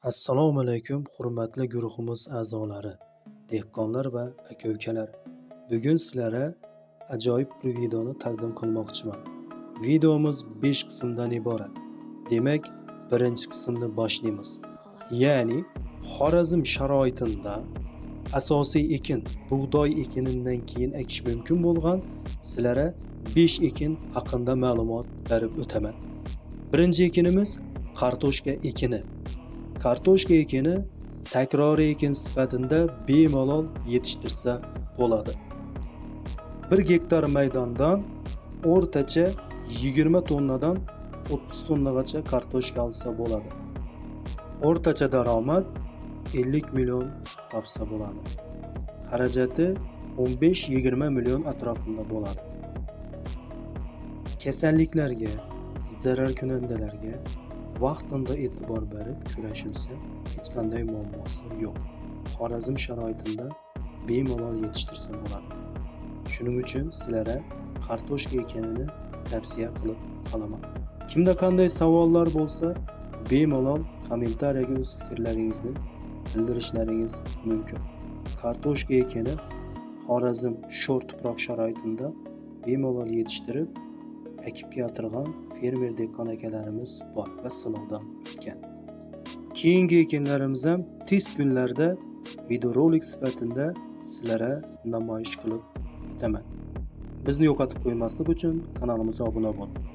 Assalomu alaykum, hurmatli guruhimiz a'zolari, dehqonlar va aka-ukalar. Bugun sizlarga ajoyib bir videoni taqdim qilmoqchiman. Videomiz 5 qismdan iborat. Demak, birinchi qismni boshlaymiz. Ya'ni Xorazm sharoitida asosiy ekin bug'doy ekinidan keyin ekish mumkin bo'lgan sizlarga 5 ekin haqida ma'lumot berib o'taman. Birinchi ekinimiz kartoshka ekini. Kartoshka ekini takroriy ekin sifatida bemalol yetishtirsa bo'ladi. 1 gektar maydondan o'rtacha 20 tonnadan 30 tonnagacha kartoshka olsa bo'ladi. O'rtacha daromad 50 million topsa bo'ladi. Xarajati 15-20 million atrofida bo'ladi. Kasalliklarga, zararkunandalarga vaqtida e'tibor berib kurashilsa hech qanday muammosi yo'q. Xorazm sharoitida bemalol yetishtirsa bo'ladi. Shuning uchun sizlarga kartoshka ekanini tavsiya qilib qolaman. Kimda qanday savollar bo'lsa, bemalol kommentariyaga o'z fikrlaringizni bildirishlaringiz mumkin. Kartoshka ekani Xorazm sho'r tuproq sharoitida bemalol yetishtirib ekib keltirgan fermer dehqon akalarimiz bor va sinovdan o'tgan. Keyingi ekinlarimiz ham tez kunlarda videorolik sifatida sizlarga namoyish qilib o'taman. Bizni yo'qotib qo'ymaslik uchun kanalimizga obuna bo'ling.